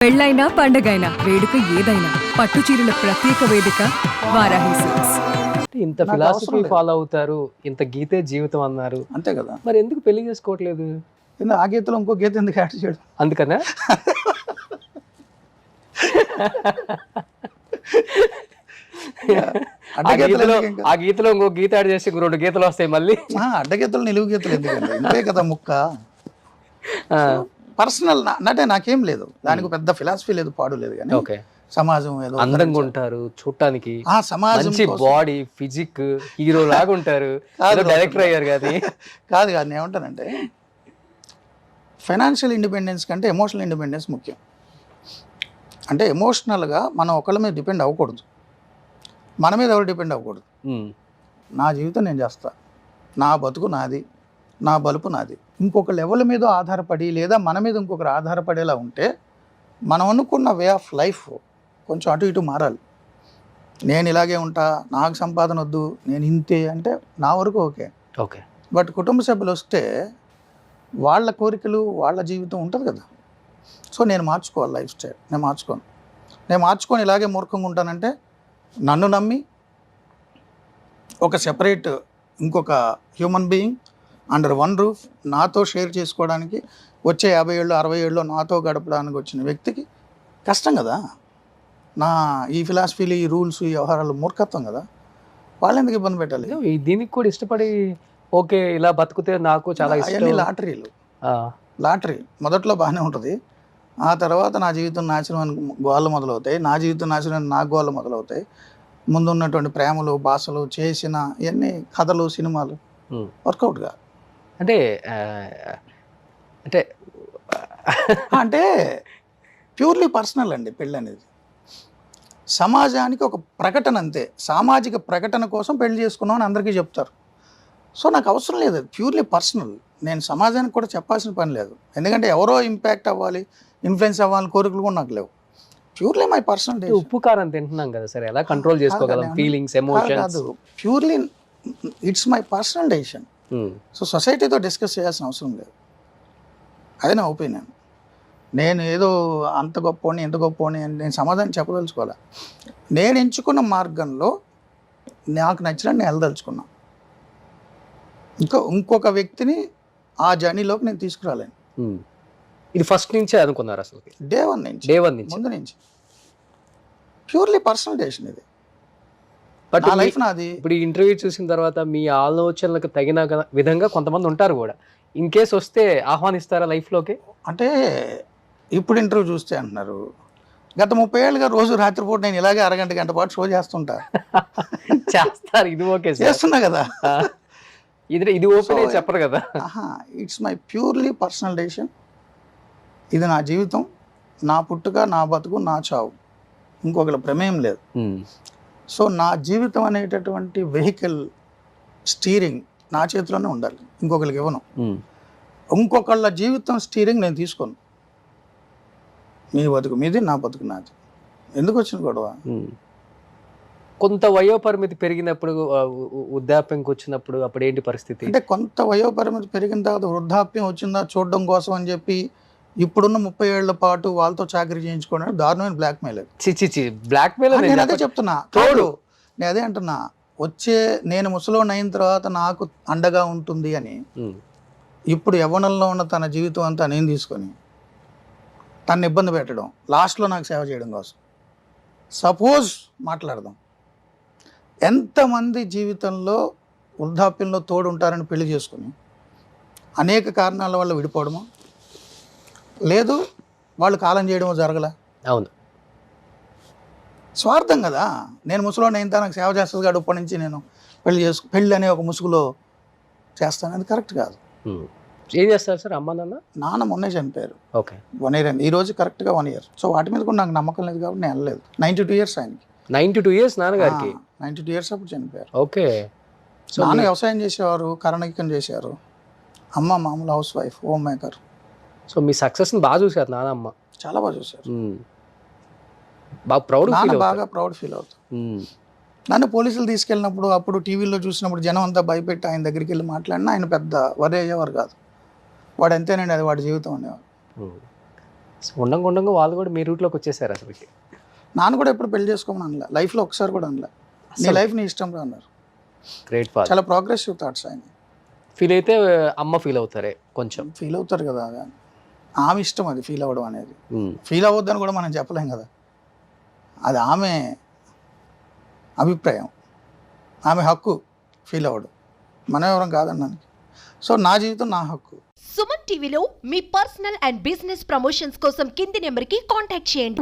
పెళ్ళైనా పండగైనా వేడుక ఏదైనా పట్టు చీరల ప్రత్యేక వేదిక వారాహి సిల్క్స్. ఇంత నాకు ఫిలాసఫీ అవసరం లేదు. ఫాలో అవుతారు, ఇంత గీతే జీవితం అన్నారు, అంతే కదా. మరి ఎందుకు పెళ్లి చేసుకోవట్లేదు? ఆ గీతలో ఇంకో గీత ఎందుకు యాడ్ చేయడం? అందుకనా? అడ్డగీతలు ఎందుకు ఇంకా? ఆ గీతలో ఇంకో గీత యాడ్ చేసి ఇంకో 2 గీతలు వస్తాయి మళ్ళీ. అడ్డగీతలు నిలువు గీతలు ఎందుకండి? ఇంతే కదా ముక్క. ఆ, పర్సనల్ అంటే నాకేం లేదు, దానికి పెద్ద ఫిలాసఫీ లేదు, పాడు లేదు. కానీ ఓకే, సమాజం ఏదో అందంగా ఉంటారు చూడటానికి, ఆ సమాజం మంచి కోసం. బాడీ ఫిజిక్, హీరో లాగా ఉంటారు, కాదు, డైరెక్టర్ అయ్యారు కానీ. కాదు కాదు, నేను ఏమంటానంటే ఫైనాన్షియల్ ఇండిపెండెన్స్ కంటే ఎమోషనల్ ఇండిపెండెన్స్ ముఖ్యం. అంటే ఎమోషనల్గా మనం ఒకళ్ళ మీద డిపెండ్ అవ్వకూడదు, మన మీద ఎవరు డిపెండ్ అవ్వకూడదు. నా జీవితం నేను చేస్తా, నా బతుకు నాది, నా బలుపు నాది. ఇంకొక లెవెల్ మీద ఆధారపడి లేదా మన మీద ఇంకొకరు ఆధారపడేలా ఉంటే మనం అనుకున్న వే ఆఫ్ లైఫ్ కొంచెం అటు ఇటు మారాలి. నేను ఇలాగే ఉంటా, నాకు సంపాదన వద్దు, నేను ఇంతే అంటే నా వరకు ఓకే. ఓకే, బట్ కుటుంబ సభ్యులు వస్తే వాళ్ళ కోరికలు వాళ్ళ జీవితం ఉంటుంది కదా. సో నేను మార్చుకోవాలి లైఫ్ స్టైల్. నేను మార్చుకొని ఇలాగే మూర్ఖంగా ఉంటానంటే నన్ను నమ్మి ఒక సెపరేట్ ఇంకొక human being under one roof నాతో షేర్ చేసుకోవడానికి వచ్చే 50 ఏళ్ళు 60 ఏళ్ళు నాతో గడపడానికి వచ్చిన వ్యక్తికి కష్టం కదా. నా ఈ ఫిలాసఫీలు, ఈ రూల్స్, ఈ వ్యవహారాలు మూర్ఖత్వం కదా. వాళ్ళు ఎందుకు ఇబ్బంది పెట్టాలి? దీనికి కూడా ఇష్టపడి ఓకే ఇలా బతుకుతే నాకు చాలా అవన్నీ ఇష్టం. లాటరీలు. ఆ, లాటరీ మొదట్లో బాగానే ఉంటుంది, ఆ తర్వాత నా జీవితం నాశనం అని గోళ్ళు మొదలవుతాయి, నా జీవితం నాశనం అని నా గోళ్ళు మొదలవుతాయి. ముందు ఉన్నటువంటి ప్రేమలు, భాషలు, చేసిన ఇవన్నీ కథలు, సినిమాలు వర్కౌట్గా. అంటే అంటే అంటే ప్యూర్లీ పర్సనల్ అండి పెళ్ళి అనేది. సమాజానికి ఒక ప్రకటన అంతే, సామాజిక ప్రకటన కోసం పెళ్లి చేసుకున్నాం అని అందరికీ చెప్తారు. సో నాకు అవసరం లేదు, ప్యూర్లీ పర్సనల్. నేను సమాజానికి కూడా చెప్పాల్సిన పని లేదు, ఎందుకంటే ఎవరో ఇంపాక్ట్ అవ్వాలి, ఇన్ఫ్లుయెన్స్ అవ్వాలని కోరికలు కూడా నాకు లేవు. ప్యూర్లీ మై పర్సనల్ డేషన్. ఉప్పు కారం తింటున్నాం కదా సరే, ఎలా కంట్రోల్ చేసుకోగలం ఫీలింగ్స్, ఎమోషన్స్? కాదు, purely it's my personal decision. So సొసైటీతో డిస్కస్ చేయాల్సిన అవసరం లేదు, అది నా ఒపీనియన్. నేను ఏదో అంత గొప్పని ఎంత గొప్పని అని నేను సమాధానం చెప్పదలుచుకోవాలి. నేను ఎంచుకున్న మార్గంలో నాకు నచ్చినట్టు నేను వెళ్ళదలుచుకున్నా. ఇంకొక వ్యక్తిని ఆ జర్నీలోకి నేను తీసుకురాలేను. ఇది ఫస్ట్ నుంచే అనుకున్నారు అసలు? డే వన్ నుంచి, ముందు నుంచి ప్యూర్లీ పర్సనల్ డెసిషన్ ఇది. బట్ నా లైఫ్ నాది. ఇప్పుడు ఈ ఇంటర్వ్యూ చూసిన తర్వాత మీ ఆలోచనలకు తగిన విధంగా కొంతమంది ఉంటారు కూడా, ఇన్ కేస్ వస్తే ఆహ్వానిస్తారా లైఫ్లోకి? అంటే ఇప్పుడు ఇంటర్వ్యూ చూస్తే అంటున్నారు, గత 30 ఏళ్ళుగా రోజు రాత్రిపూట నేను ఇలాగే అరగంట గంట పాటు షో చేస్తుంటా. చేస్తారు, ఇది ఓకే చేస్తున్నా కదా. ఇది ఓపెన్ చెప్పరు కదా. It's my purely personal decision. ఇది నా జీవితం, నా పుట్టుక, నా బతుకు, నా చావు, ఇంకొకరి ప్రమేయం లేదు. సో నా జీవితం అనేటటువంటి వెహికల్ స్టీరింగ్ నా చేతిలోనే ఉండాలి, ఇంకొకరికి ఇవ్వను. ఇంకొకళ్ళ జీవితం స్టీరింగ్ నేను తీసుకోను. మీ బతుకు మీది, నా బతుకు నాది. ఎందుకు వచ్చిన గొడవ? కొంత వయోపరిమితి పెరిగినప్పుడు, వృద్ధాప్యంకి వచ్చినప్పుడు అప్పుడు ఏంటి పరిస్థితి? అంటే కొంత వయోపరిమితి పెరిగిన తర్వాత వృద్ధాప్యం వచ్చిందా చూడడం కోసం అని చెప్పి ఇప్పుడున్న 30 ఏళ్ల పాటు వాళ్ళతో చాకరీ చేయించుకోవడానికి దారుణమైన బ్లాక్మెయిల్. బ్లాక్మెయిల్ నేను అదే చెప్తున్నా, తోడు. నేను అదే అంటున్నా, నేను ముసలోని అయిన తర్వాత నాకు అండగా ఉంటుంది అని ఇప్పుడు యవ్వనంలో ఉన్న తన జీవితం అంతా నేను తీసుకొని తను ఇబ్బంది పెట్టడం, లాస్ట్లో నాకు సేవ చేయడం కోసం. సపోజ్ మాట్లాడదాం, ఎంతమంది జీవితంలో వృద్ధాప్యంలో తోడు ఉంటారని పెళ్లి చేసుకుని అనేక కారణాల వల్ల విడిపోవడమో, లేదు వాళ్ళు కాలం చేయడమో జరగలే. అవును, స్వార్థం కదా. నేను ముసలోని అయిన నాకు సేవ చేస్తుంది కాదు, ఇప్పటి నుంచి నేను పెళ్ళి అనే ఒక ముసుగులో చేస్తాను, అది కరెక్ట్ కాదు. ఏం చేస్తారు సార్ అమ్మ నాన్న మొన్నే చనిపోయారు. ఓకే, 1 year అయింది, ఈ రోజు కరెక్ట్గా 1 year. సో వాటి మీద కూడా నాకు నమ్మకం లేదు కాబట్టి నేను వెళ్ళలేదు. 92 years ఆయనకి. 92 years నాన్నగారికి? 92 years అప్పుడు చనిపోయారు. ఓకే. సో నాన్న వ్యవసాయం చేసేవారు, కరణికం చేశారు, అమ్మ మామూలు housewife, homemaker. So మీ సక్సెస్ని బాగా చూసారు నాన్నమ్మ? చాలా బాగా చూశారు. బాగా ప్రౌడ్ బాగా ప్రౌడ్ ఫీల్ అవుతారు. నన్ను పోలీసులు తీసుకెళ్ళినప్పుడు, అప్పుడు టీవీలో చూసినప్పుడు జనం అంతా భయపెట్టి ఆయన దగ్గరికి వెళ్ళి మాట్లాడినా ఆయన పెద్ద వరి అయ్యేవారు కాదు. వాడు ఎంతేనండి, అది వాడి జీవితం అనేవారు. ఉండంగా ఉండంగా వాళ్ళు కూడా మీ రూట్లోకి వచ్చేసారు అసలుకి. నాన్న కూడా ఎప్పుడు పెళ్లి చేసుకోమని అనలే, లైఫ్లో ఒకసారి కూడా అనలే. నీ లైఫ్ నీ ఇష్టం రా అన్నారు. Great father. చాలా ప్రోగ్రెసివ్ థాట్స్ ఆయన. ఫీల్ అయితే అమ్మ ఫీల్ అవుతారే కొంచెం. ఫీల్ అవుతారు కదా, ఆమె ఇష్టం అది ఫీల్ అవ్వడం అనేది. ఫీల్ అవ్వద్దని కూడా మనం చెప్పలేం కదా, అది ఆమె అభిప్రాయం, ఆమె హక్కు ఫీల్ అవ్వడం, మనం ఎవరం కాదన్నానికి. సో నా జీవితం నా హక్కు. సుమన్ టీవీలో మీ పర్సనల్ అండ్ బిజినెస్ ప్రమోషన్స్ కోసం కింది నెంబర్కి కాంటాక్ట్ చేయండి.